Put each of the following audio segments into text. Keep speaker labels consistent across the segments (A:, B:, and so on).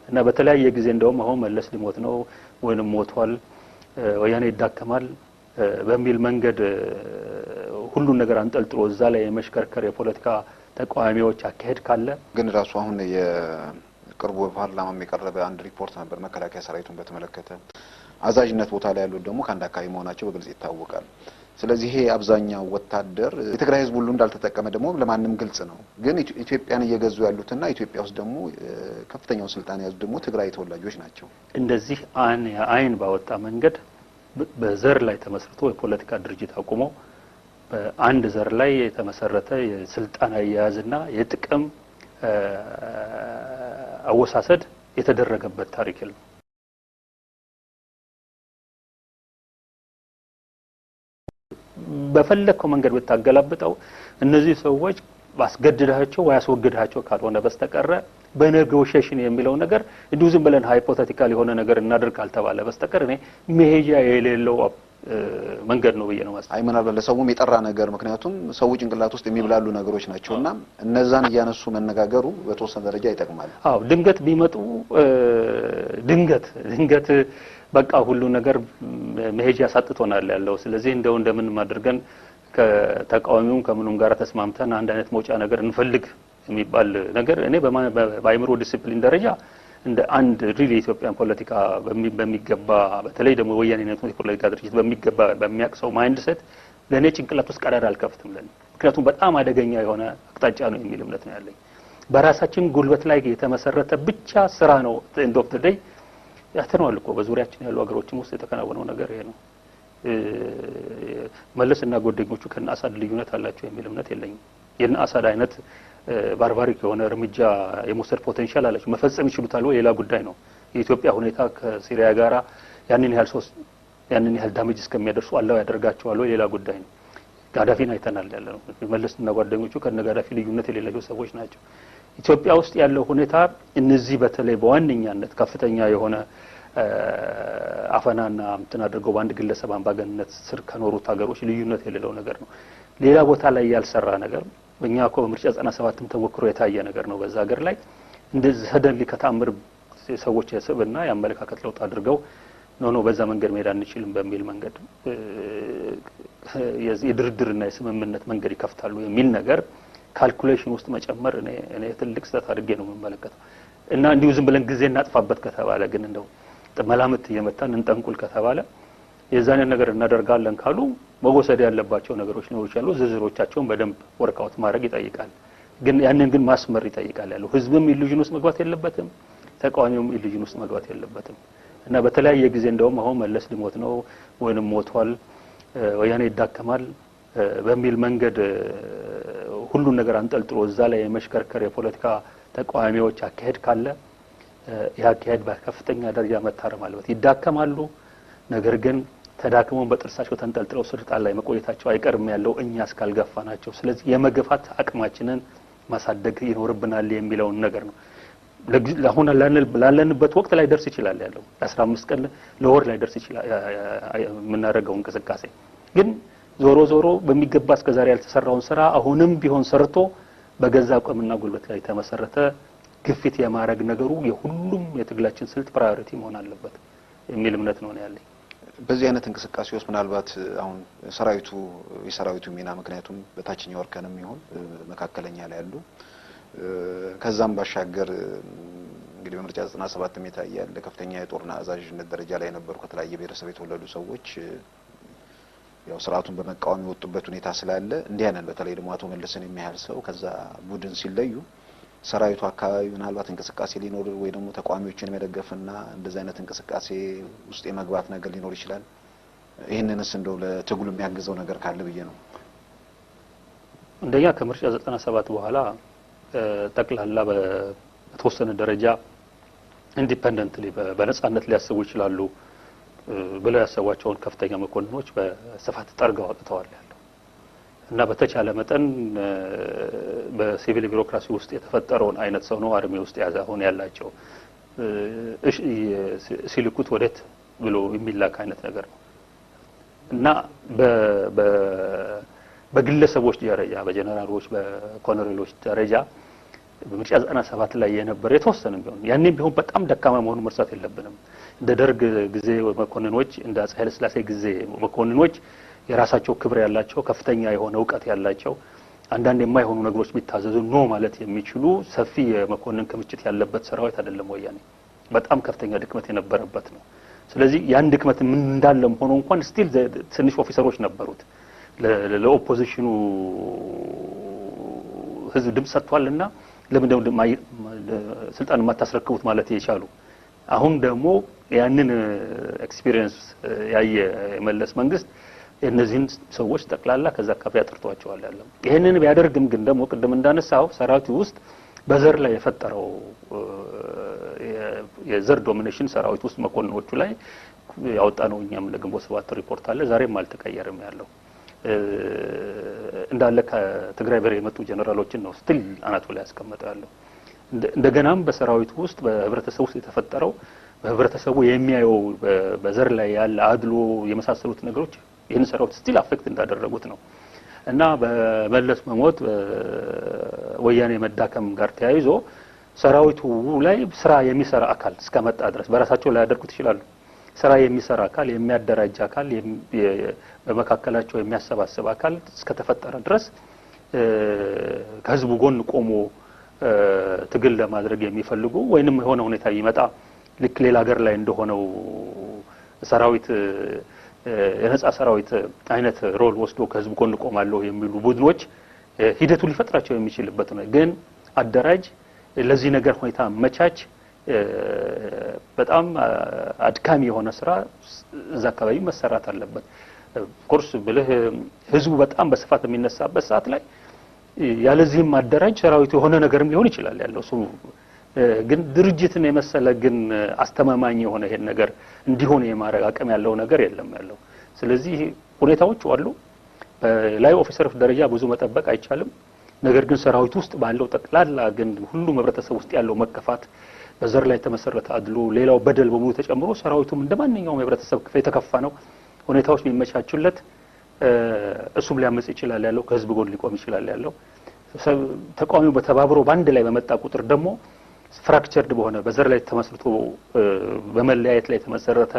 A: እና በተለያየ ጊዜ እንደውም አሁን መለስ ሊሞት ነው ወይንም ሞቷል ወያኔ ይዳከማል በሚል መንገድ ሁሉን ነገር አንጠልጥሎ እዛ ላይ የመሽከርከር የፖለቲካ ተቃዋሚዎች አካሄድ ካለ
B: ግን ራሱ አሁን የቅርቡ ፓርላማም የቀረበ አንድ ሪፖርት ነበር መከላከያ ሰራዊቱን በተመለከተ አዛዥነት ቦታ ላይ ያሉት ደግሞ ከአንድ አካባቢ መሆናቸው በግልጽ ይታወቃል። ስለዚህ ይሄ አብዛኛው ወታደር የትግራይ ህዝብ ሁሉ እንዳልተጠቀመ ደግሞ ለማንም ግልጽ ነው። ግን ኢትዮጵያን እየገዙ ያሉትና ኢትዮጵያ ውስጥ ደግሞ ከፍተኛው ስልጣን ያዙ ደግሞ ትግራይ ተወላጆች ናቸው።
A: እንደዚህ አይን ባወጣ መንገድ በዘር ላይ ተመስርቶ የፖለቲካ ድርጅት አቁሞ በአንድ ዘር ላይ የተመሰረተ የስልጣን አያያዝና የጥቅም አወሳሰድ የተደረገበት ታሪክ ነው። በፈለከው መንገድ ብታገላብጠው እነዚህ ሰዎች ባስገድዳቸው ወይ ያስወግዳቸው ካልሆነ በስተቀር በኔጎሺዬሽን የሚለው ነገር እንዲሁ ዝም ብለን ሃይፖቴቲካል የሆነ ነገር እናድርግ ካልተባለ በስተቀር እኔ መሄጃ የሌለው መንገድ ነው ብዬ ነው ማለት።
B: አይ ምናልባት ለሰውም የጠራ ነገር ምክንያቱም ሰው ጭንቅላት ውስጥ የሚብላሉ ነገሮች ናቸውና እነዛን እያነሱ መነጋገሩ በተወሰነ ደረጃ ይጠቅማል።
A: አዎ ድንገት ቢመጡ ድንገት በቃ ሁሉ ነገር መሄጃ ያሳጥቶናል ያለው። ስለዚህ እንደምን ማድርገን ከተቃዋሚው ከምኑም ጋር ተስማምተን አንድ አይነት መውጫ ነገር እንፈልግ የሚባል ነገር እኔ በአይምሮ ዲሲፕሊን ደረጃ እንደ አንድ ሪሊ ኢትዮጵያን ፖለቲካ በሚገባ በተለይ ደግሞ ወያኔነት የፖለቲካ ድርጅት በሚገባ በሚያቅሰው ማይንድ ሴት ለኔ ጭንቅላት ውስጥ ቀዳዳ አልከፍትም ለኔ። ምክንያቱም በጣም አደገኛ የሆነ አቅጣጫ ነው የሚል እምነት ነው ያለኝ። በራሳችን ጉልበት ላይ የተመሰረተ ብቻ ስራ ነው ኤንድ ኦፍ ዘ ዴይ ያተነዋል እኮ በዙሪያችን ያሉ ሀገሮችም ውስጥ የተከናወነው ነገር ይሄ ነው። መለስና ጓደኞቹ ከነ አሳድ ልዩነት አላቸው የሚል እምነት የለኝም። የነ አሳድ አይነት ባርባሪክ የሆነ እርምጃ የመውሰድ ፖቴንሻል አላቸው። መፈጸም ይችላሉ ሌላ ጉዳይ ነው። የኢትዮጵያ ሁኔታ ከሲሪያ ጋራ ያንን ያህል ዳሜጅ እስከሚያደርሱ አላህ ያደርጋቸዋል ሌላ ጉዳይ ነው። ጋዳፊን አይተናል ያለው መለስና ጓደኞቹ ከነ ጋዳፊ ልዩነት የሌላቸው ሰዎች ናቸው። ኢትዮጵያ ውስጥ ያለው ሁኔታ እነዚህ በተለይ በዋነኛነት ከፍተኛ የሆነ አፈናና እንትን አድርገው በአንድ ግለሰብ አምባገነንነት ስር ከኖሩት ሀገሮች ልዩነት የሌለው ነገር ነው። ሌላ ቦታ ላይ ያልሰራ ነገር በእኛ እኮ በምርጫ 97ም ተሞክሮ የታየ ነገር ነው። በዛ ሀገር ላይ እንደዚህ ሰደንሊ ከታምር ሰዎች የስብና ያመለካከት ለውጥ አድርገው ኖ በዛ መንገድ መሄድ አንችልም በሚል መንገድ የድርድርና የስምምነት መንገድ ይከፍታሉ የሚል ነገር ካልኩሌሽን ውስጥ መጨመር እኔ ትልቅ ስህተት አድርጌ ነው የምመለከተው። እና እንዲሁ ዝም ብለን ጊዜ እናጥፋበት ከተባለ ግን እንደው መላምት እየመታን እንጠንቁል ከተባለ የዛን ነገር እናደርጋለን ካሉ መወሰድ ያለባቸው ነገሮች ነው ይችላሉ። ዝርዝሮቻቸውን በደንብ ወርክአውት ማድረግ ይጠይቃል። ግን ያንን ግን ማስመር ይጠይቃል ያለው ህዝብም ኢሉዥን ውስጥ መግባት የለበትም፣ ተቃዋሚውም ኢሉዥን ውስጥ መግባት የለበትም። እና በተለያየ ጊዜ እንደውም አሁን መለስ ሊሞት ነው ወይንም ሞቷል ወያኔ ይዳከማል በሚል መንገድ ሁሉን ነገር አንጠልጥሎ እዛ ላይ የመሽከርከር የፖለቲካ ተቃዋሚዎች አካሄድ ካለ ያካሄድ በከፍተኛ ደረጃ መታረም አለበት። ይዳከማሉ፣ ነገር ግን ተዳክመው በጥርሳቸው ተንጠልጥለው ስልጣን ላይ መቆየታቸው አይቀርም ያለው እኛ እስካልገፋናቸው። ስለዚህ የመገፋት አቅማችንን ማሳደግ ይኖርብናል የሚለውን ነገር ነው። ለአሁን ላለንበት ወቅት ላይ ደርስ ይችላል ያለው 15 ቀን ለወር ላይ ደርስ ይችላል የምናደርገው እንቅስቃሴ። ግን ዞሮ በሚገባ እስከዛሬ ያልተሰራውን ስራ አሁንም ቢሆን ሰርቶ በገዛ አቋምና ጉልበት ላይ ተመሰረተ ግፊት የማድረግ ነገሩ የሁሉም የትግላችን ስልት ፕራዮሪቲ መሆን አለበት የሚል እምነት ነው ያለኝ።
B: በዚህ አይነት እንቅስቃሴ ውስጥ ምናልባት አሁን የሰራዊቱ ሚና ምክንያቱም በታችኛው እርከንም ይሁን መካከለኛ ላይ ያሉ ከዛም ባሻገር እንግዲህ በምርጫ 97 የታየ ያለ ከፍተኛ የጦርና አዛዥነት ደረጃ ላይ የነበሩ ከተለያየ ብሔረሰብ የተወለዱ ሰዎች ያው ስርዓቱን በመቃወም የወጡበት ሁኔታ ስላለ እንዲህ አይነት በተለይ ደግሞ አቶ መለስን የሚያህል ሰው ከዛ ቡድን ሲለዩ ሰራዊቱ አካባቢ ምናልባት እንቅስቃሴ ሊኖር ወይ ደግሞ ተቃዋሚዎችን መደገፍና እንደዚህ አይነት እንቅስቃሴ ውስጥ የመግባት ነገር ሊኖር ይችላል። ይሄንንስ እንደው ለትግሉ የሚያግዘው ነገር ካለ ብዬ ነው።
A: እንደኛ ከምርጫ 97 በኋላ ጠቅላላ በተወሰነ ደረጃ ኢንዲፔንደንትሊ በነጻነት ሊያስቡ ይችላሉ ብለው ያሰቧቸውን ከፍተኛ መኮንኖች በስፋት ጠርገው አውጥተዋል ያለው እና በተቻለ መጠን በሲቪል ቢሮክራሲ ውስጥ የተፈጠረውን አይነት ሰው ነው አርሚ ውስጥ ያዛውን ያላቸው ሲልኩት ወደት ብሎ የሚላክ አይነት ነገር ነው እና በግለሰቦች ደረጃ በጀነራሎች በኮሎኔሎች ደረጃ በምርጫ 97 ላይ የነበረ የተወሰነ ቢሆን ያኔም ቢሆን በጣም ደካማ መሆኑን መርሳት የለብንም። እንደ ደርግ ጊዜ መኮንኖች እንደ አፄ ኃይለ ሥላሴ ጊዜ መኮንኖች የራሳቸው ክብር ያላቸው ከፍተኛ የሆነ ዕውቀት ያላቸው አንዳንድ የማይሆኑ ነገሮች ቢታዘዙ ኖ ማለት የሚችሉ ሰፊ የመኮንን ክምችት ያለበት ሰራዊት አይደለም ወያኔ። በጣም ከፍተኛ ድክመት የነበረበት ነው። ስለዚህ ያን ድክመት ምን እንዳለም ሆኖ እንኳን ስቲል ትንሽ ኦፊሰሮች ነበሩት ለኦፖዚሽኑ ህዝብ ድምጽ ሰጥቷልና ለምን ደግሞ ስልጣን ማታስረክቡት ማለት የቻሉ አሁን ደግሞ ያንን ኤክስፒሪየንስ ያየ የመለስ መንግስት እነዚህን ሰዎች ጠቅላላ ከዛ አካባቢ አጥርቷቸዋል ያለው። ይሄንን ቢያደርግም ግን ደግሞ ቅድም እንዳነሳው ሰራዊቱ ውስጥ በዘር ላይ የፈጠረው የዘር ዶሚኔሽን ሰራዊት ውስጥ መኮንኖቹ ላይ ያወጣነው እኛም ለግንቦት ሰባት ሪፖርት አለ። ዛሬም አልተቀየረም ያለው እንዳለ ከትግራይ በሬ የመጡ ጀነራሎችን ነው ስቲል አናቱ ላይ ያስቀመጠው ያለው። እንደገናም በሰራዊቱ ውስጥ በህብረተሰቡ ውስጥ የተፈጠረው በህብረተሰቡ የሚያየው በዘር ላይ ያለ አድሎ የመሳሰሉት ነገሮች ይህን ሰራዊት ስቲል አፌክት እንዳደረጉት ነው እና በመለስ መሞት ወያኔ መዳከም ጋር ተያይዞ ሰራዊቱ ላይ ስራ የሚሰራ አካል እስከመጣ ድረስ በራሳቸው ላይ ያደርጉት ይችላሉ። ስራ የሚሰራ አካል የሚያደራጅ አካል በመካከላቸው የሚያሰባስብ አካል እስከተፈጠረ ድረስ ከህዝቡ ጎን ቆሞ ትግል ለማድረግ የሚፈልጉ ወይንም የሆነ ሁኔታ ይመጣ ልክ ሌላ ሀገር ላይ እንደሆነው ሰራዊት የነጻ ሰራዊት አይነት ሮል ወስዶ ከህዝቡ ጎን ቆማለሁ የሚሉ ቡድኖች ሂደቱ ሊፈጥራቸው የሚችልበት ነው። ግን አደራጅ ለዚህ ነገር ሁኔታ መቻች በጣም አድካሚ የሆነ ስራ እዛ አካባቢ መሰራት አለበት። ኮርስ ብለህ ህዝቡ በጣም በስፋት የሚነሳበት ሰዓት ላይ ያለዚህም አደራጅ ሰራዊቱ የሆነ ነገርም ሊሆን ይችላል ያለው እሱ ግን ድርጅትን የመሰለ ግን አስተማማኝ የሆነ ይሄን ነገር እንዲሆን የማድረግ አቅም ያለው ነገር የለም ያለው። ስለዚህ ሁኔታዎች አሉ። በላይ ኦፊሰር ደረጃ ብዙ መጠበቅ አይቻልም። ነገር ግን ሰራዊቱ ውስጥ ባለው ጠቅላላ ግን ሁሉም ህብረተሰብ ውስጥ ያለው መከፋት በዘር ላይ የተመሰረተ አድሎ ሌላው በደል በሙሉ ተጨምሮ ሰራዊቱም እንደማንኛውም ህብረተሰብ ክፍል የተከፋ ነው። ሁኔታዎች ቢመቻቹለት እሱም ሊያመጽ ይችላል ያለው ከህዝብ ጎን ሊቆም ይችላል ያለው። ተቃዋሚው በተባብሮ ባንድ ላይ በመጣ ቁጥር ደግሞ ፍራክቸርድ በሆነ በዘር ላይ ተመስርቶ በመለያየት ላይ የተመሰረተ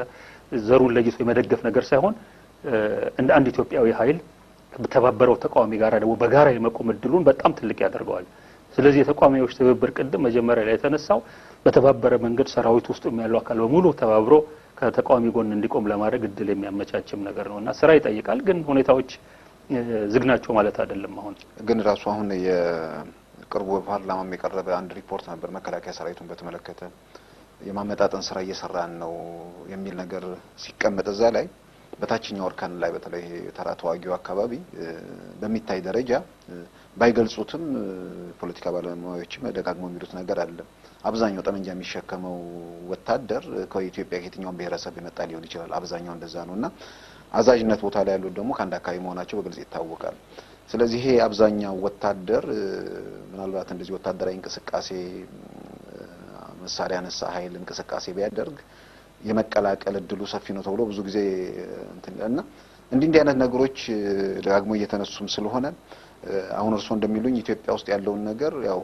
A: ዘሩን ለይቶ የመደገፍ ነገር ሳይሆን እንደ አንድ ኢትዮጵያዊ ኃይል በተባበረው ተቃዋሚ ጋር ደግሞ በጋራ የመቆም እድሉን በጣም ትልቅ ያደርገዋል። ስለዚህ የተቃዋሚዎች ትብብር ቅድም መጀመሪያ ላይ የተነሳው በተባበረ መንገድ ሰራዊት ውስጥ ያለው አካል በሙሉ ተባብሮ ከተቃዋሚ ጎን እንዲቆም ለማድረግ እድል የሚያመቻችም ነገር ነውና ስራ ይጠይቃል። ግን ሁኔታዎች ዝግናቸው ማለት አይደለም። አሁን
B: ግን ራሱ አሁን የቅርቡ ፓርላማም የቀረበ አንድ ሪፖርት ነበር መከላከያ ሰራዊቱን በተመለከተ የማመጣጠን ስራ እየሰራን ነው የሚል ነገር ሲቀመጥ እዛ ላይ በታችኛው እርከን ላይ በተለይ ተራ ተዋጊው አካባቢ በሚታይ ደረጃ ባይገልጹትም ፖለቲካ ባለሙያዎችም ደጋግመው የሚሉት ነገር አለ። አብዛኛው ጠመንጃ የሚሸከመው ወታደር ከኢትዮጵያ ከየትኛውም ብሔረሰብ የመጣ ሊሆን ይችላል። አብዛኛው እንደዛ ነውና አዛዥነት ቦታ ላይ ያሉት ደግሞ ከአንድ አካባቢ መሆናቸው በግልጽ ይታወቃል። ስለዚህ ይሄ አብዛኛው ወታደር ምናልባት እንደዚህ ወታደራዊ እንቅስቃሴ መሳሪያ ነሳ ኃይል እንቅስቃሴ ቢያደርግ የመቀላቀል እድሉ ሰፊ ነው ተብሎ ብዙ ጊዜ እና እንዲህ አይነት ነገሮች ደጋግሞ እየተነሱም ስለሆነ አሁን እርሶ እንደሚሉኝ ኢትዮጵያ ውስጥ ያለውን ነገር ያው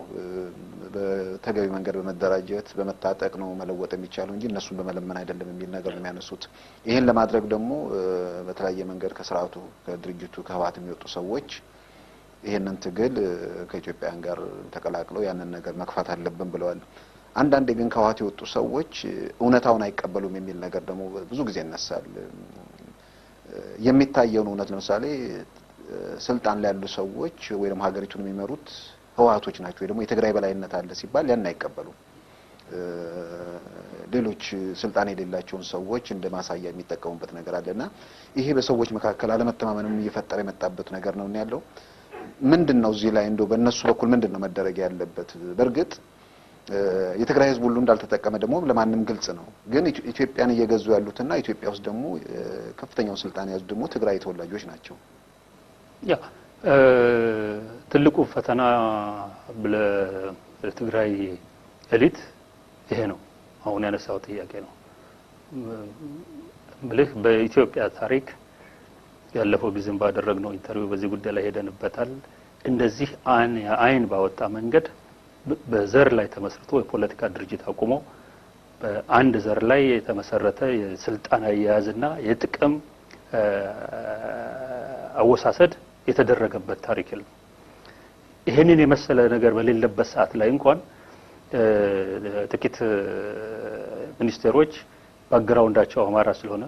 B: በተገቢ መንገድ በመደራጀት በመታጠቅ ነው መለወጥ የሚቻለው እንጂ እነሱን በመለመን አይደለም የሚል ነገር ነው የሚያነሱት። ይሄን ለማድረግ ደግሞ በተለያየ መንገድ ከስርዓቱ ከድርጅቱ ከህወሓት የሚወጡ ሰዎች ይሄንን ትግል ከኢትዮጵያውያን ጋር ተቀላቅለው ያንን ነገር መክፋት አለብን ብለዋል። አንዳንዴ ግን ከህወሓት የወጡ ሰዎች እውነታውን አይቀበሉም የሚል ነገር ደግሞ ብዙ ጊዜ ይነሳል። የሚታየውን እውነት ለምሳሌ ስልጣን ላይ ያሉ ሰዎች ወይም ሀገሪቱን የሚመሩት ህወሓቶች ናቸው ወይ ደግሞ የትግራይ በላይነት አለ ሲባል ያን አይቀበሉም። ሌሎች ስልጣን የሌላቸውን ሰዎች እንደ ማሳያ የሚጠቀሙበት ነገር አለና ይሄ በሰዎች መካከል አለመተማመንም እየፈጠረ የመጣበት ነገር ነው ያለው። ምንድነው እዚህ ላይ እንደው በእነሱ በኩል ምንድነው መደረግ ያለበት? በእርግጥ የትግራይ ህዝብ ሁሉ እንዳልተጠቀመ ደግሞ ለማንም ግልጽ ነው። ግን ኢትዮጵያን እየገዙ ያሉትና ኢትዮጵያ ውስጥ ደግሞ ከፍተኛው ስልጣን ያዙ ደግሞ ትግራይ ተወላጆች ናቸው።
A: ያ ትልቁ ፈተና ለትግራይ ኤሊት ይሄ ነው። አሁን ያነሳው ጥያቄ ነው። ምልህ በኢትዮጵያ ታሪክ ያለፈው ጊዜም ባደረግነው ኢንተርቪው በዚህ ጉዳይ ላይ ሄደንበታል። እንደዚህ አይን ባወጣ መንገድ በዘር ላይ ተመስርቶ የፖለቲካ ድርጅት አቁሞ በአንድ ዘር ላይ የተመሰረተ የስልጣን አያያዝና የጥቅም አወሳሰድ የተደረገበት ታሪክ የለም። ይሄንን የመሰለ ነገር በሌለበት ሰዓት ላይ እንኳን ጥቂት ሚኒስቴሮች ባክግራውንዳቸው አማራ ስለሆነ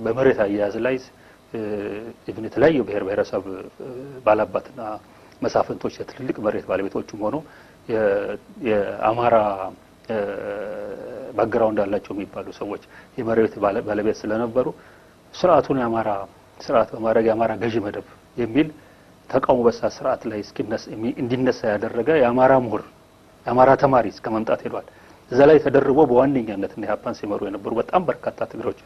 A: በመሬት አያያዝ ላይ የተለያዩ ብሔር ብሔረሰብ ባላባትና መሳፍንቶች የትልልቅ መሬት ባለቤቶችም ሆኖ የአማራ ባክግራውንድ አላቸው የሚባሉ ሰዎች የመሬት ባለቤት ስለነበሩ ስርዓቱን የአማራ ስርዓት በማድረግ የአማራ ገዢ መደብ የሚል ተቃውሞ በሳ ስርዓት ላይ እንዲነሳ ያደረገ የአማራ ምሁር የአማራ ተማሪ እስከ መምጣት ሄዷል። እዛ ላይ ተደርቦ በዋነኛነት እና ኢህአፓን ሲመሩ የነበሩ በጣም በርካታ ትግሮች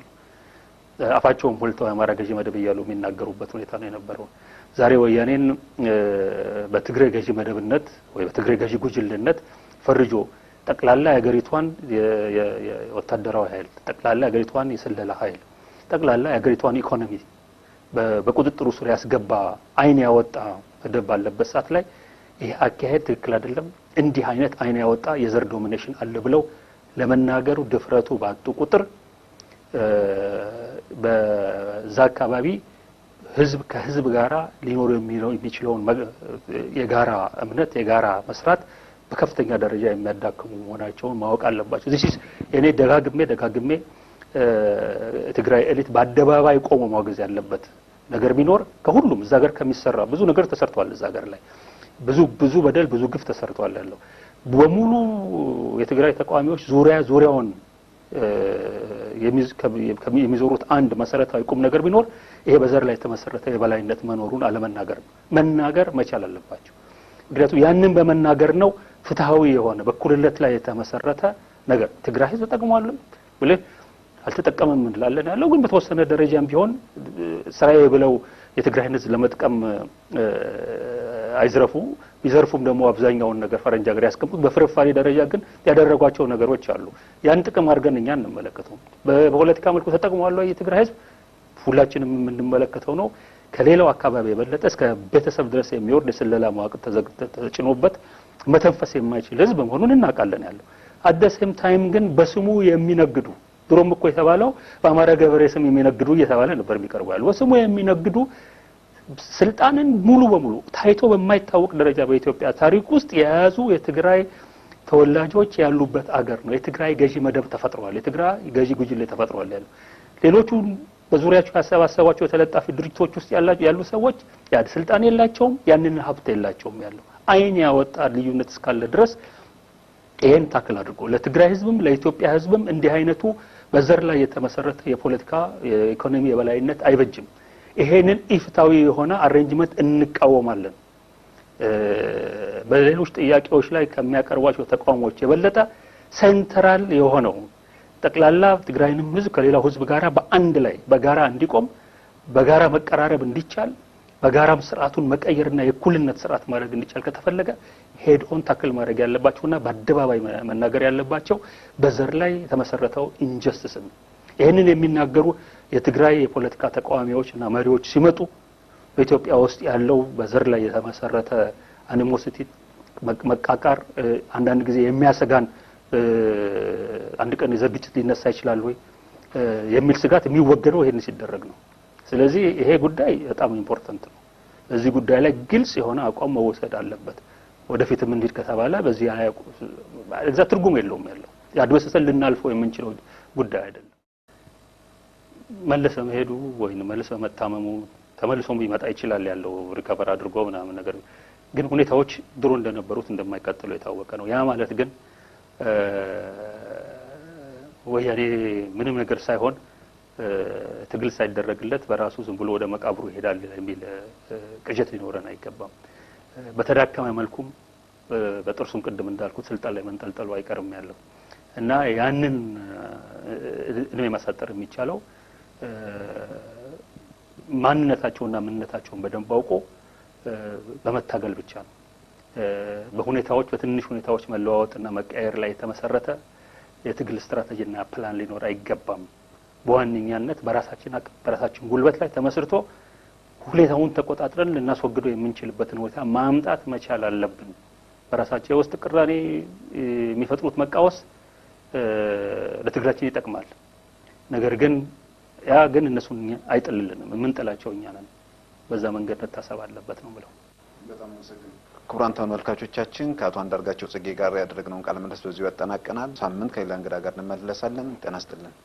A: አፋቸውን ሞልተው የአማራ ገዢ መደብ እያሉ የሚናገሩበት ሁኔታ ነው የነበረው። ዛሬ ወያኔን በትግሬ ገዢ መደብነት ወይ በትግሬ ገዢ ጉጅልነት ፈርጆ ጠቅላላ የሀገሪቷን የወታደራዊ ኃይል፣ ጠቅላላ የሀገሪቷን የስለላ ኃይል፣ ጠቅላላ የሀገሪቷን ኢኮኖሚ በቁጥጥሩ ስር ያስገባ አይን ያወጣ መደብ ባለበት ሰዓት ላይ ይሄ አካሄድ ትክክል አይደለም፣ እንዲህ አይነት አይን ያወጣ የዘር ዶሚኔሽን አለ ብለው ለመናገሩ ድፍረቱ ባጡ ቁጥር በዛ አካባቢ ህዝብ ከህዝብ ጋራ ሊኖር የሚችለውን የጋራ እምነት የጋራ መስራት በከፍተኛ ደረጃ የሚያዳክሙ መሆናቸውን ማወቅ አለባቸው። እዚህ እኔ ደጋግሜ ትግራይ ኤሊት በአደባባይ ቆሞ ማውገዝ ያለበት ነገር ቢኖር ከሁሉም እዛ ሀገር ከሚሰራ ብዙ ነገር ተሰርቷል። እዛ ሀገር ላይ ብዙ በደል ብዙ ግፍ ተሰርቷል ያለው በሙሉ የትግራይ ተቃዋሚዎች ዙሪያውን የሚዞሩት አንድ መሰረታዊ ቁም ነገር ቢኖር ይሄ በዘር ላይ የተመሰረተ የበላይነት መኖሩን አለመናገር መናገር መቻል አለባቸው። ምክንያቱም ያንን በመናገር ነው ፍትሃዊ የሆነ በኩልነት ላይ የተመሰረተ ነገር ትግራይ ህዝብ ተጠቅሟል ብለህ አልተጠቀመም እንላለን ያለው ግን በተወሰነ ደረጃም ቢሆን ስራዬ ብለው የትግራይ ህዝብ ለመጥቀም አይዝረፉ ቢዘርፉም ደግሞ አብዛኛውን ነገር ፈረንጅ ሀገር ያስቀምጡት በፍርፋሪ ደረጃ ግን ያደረጓቸው ነገሮች አሉ። ያን ጥቅም አድርገን እኛ እንመለከተው በፖለቲካ መልኩ ተጠቅሟል የትግራይ ህዝብ ሁላችንም የምንመለከተው ነው። ከሌላው አካባቢ የበለጠ እስከ ቤተሰብ ድረስ የሚወርድ የስለላ መዋቅር ተጭኖበት መተንፈስ የማይችል ህዝብ መሆኑን እናውቃለን ያለው አደሰም ታይም ግን በስሙ የሚነግዱ ድሮም እኮ የተባለው በአማራ ገበሬ ስም የሚነግዱ እየተባለ ነበር የሚቀርበው ያለው በስሙ የሚነግዱ ስልጣንን ሙሉ በሙሉ ታይቶ በማይታወቅ ደረጃ በኢትዮጵያ ታሪክ ውስጥ የያዙ የትግራይ ተወላጆች ያሉበት አገር ነው። የትግራይ ገዢ መደብ ተፈጥሯል። የትግራይ ገዢ ጉጅሌ ተፈጥሯል ያለው ሌሎቹ በዙሪያቸው ያሰባሰቧቸው ተለጣፊ ድርጅቶች ውስጥ ያሉ ሰዎች ያ ስልጣን የላቸውም፣ ያንን ሀብት የላቸውም ያለው አይን ያወጣ ልዩነት እስካለ ድረስ ይሄን ታክል አድርጎ ለትግራይ ህዝብም ለኢትዮጵያ ህዝብም እንዲህ አይነቱ በዘር ላይ የተመሰረተ የፖለቲካ የኢኮኖሚ የበላይነት አይበጅም። ይሄንን ኢፍታዊ የሆነ አሬንጅመንት እንቃወማለን። በሌሎች ጥያቄዎች ላይ ከሚያቀርቧቸው ተቃውሞዎች የበለጠ ሴንትራል የሆነው ጠቅላላ ትግራይንም ህዝብ ከሌላው ህዝብ ጋራ በአንድ ላይ በጋራ እንዲቆም በጋራ መቀራረብ እንዲቻል በጋራም ስርዓቱን መቀየርና የኩልነት ስርዓት ማድረግ እንዲቻል ከተፈለገ ሄድ ኦን ታክል ማድረግ ያለባቸውና በአደባባይ መናገር ያለባቸው በዘር ላይ የተመሰረተው ኢንጀስቲስ ነው። ይህንን የሚናገሩ የትግራይ የፖለቲካ ተቃዋሚዎችና መሪዎች ሲመጡ በኢትዮጵያ ውስጥ ያለው በዘር ላይ የተመሰረተ አኒሞሲቲ መቃቃር አንዳንድ ጊዜ የሚያሰጋን አንድ ቀን የዘር ግጭት ሊነሳ ይችላል ወይ የሚል ስጋት የሚወገደው ይሄን ሲደረግ ነው። ስለዚህ ይሄ ጉዳይ በጣም ኢምፖርታንት ነው። በዚህ ጉዳይ ላይ ግልጽ የሆነ አቋም መወሰድ አለበት። ወደፊትም እንዲድ ከተባለ በዚህ ላይ እዛ ትርጉም የለውም ያለው ያድበሰሰን ልናልፈው የምንችለው ጉዳይ አይደለም። መልሰ መሄዱ ወይንም መልሰ መታመሙ ተመልሶም ሊመጣ ይችላል ያለው ሪከቨር አድርጎ ምናምን ነገር ግን ሁኔታዎች ድሮ እንደነበሩት እንደማይቀጥሉ የታወቀ ነው። ያ ማለት ግን ወያኔ ምንም ነገር ሳይሆን ትግል ሳይደረግለት በራሱ ዝም ብሎ ወደ መቃብሩ ይሄዳል የሚል ቅዠት ሊኖረን አይገባም። በተዳከመ መልኩም በጥርሱም ቅድም እንዳልኩት ስልጣን ላይ መንጠልጠሉ አይቀርም ያለው እና ያንን እድሜ ማሳጠር የሚቻለው ማንነታቸውና ምንነታቸውን በደንብ አውቆ በመታገል ብቻ ነው። በሁኔታዎች በትንሽ ሁኔታዎች መለዋወጥና መቀየር ላይ የተመሰረተ የትግል ስትራቴጂና ፕላን ሊኖር አይገባም። በዋነኛነት በራሳችን ጉልበት ላይ ተመስርቶ ሁኔታውን ተቆጣጥረን ልናስወግደው የምንችልበትን ሁኔታ ማምጣት መቻል አለብን በራሳቸው የውስጥ ቅራኔ የሚፈጥሩት መቃወስ ለትግላችን ይጠቅማል። ነገር ግን ያ ግን እነሱን አይጥልልንም፣ የምንጥላቸው እኛ ነን። በዛ መንገድ መታሰብ አለበት ነው ብለው።
B: በጣም አመሰግናለሁ። ክቡራን ተመልካቾቻችን ከአቶ አንዳርጋቸው ጽጌ ጋር ያደረግነውን ቃለ ምልልስ በዚሁ ያጠናቀናል። ሳምንት ከሌላ እንግዳ ጋር እንመለሳለን። ጤና ይስጥልን።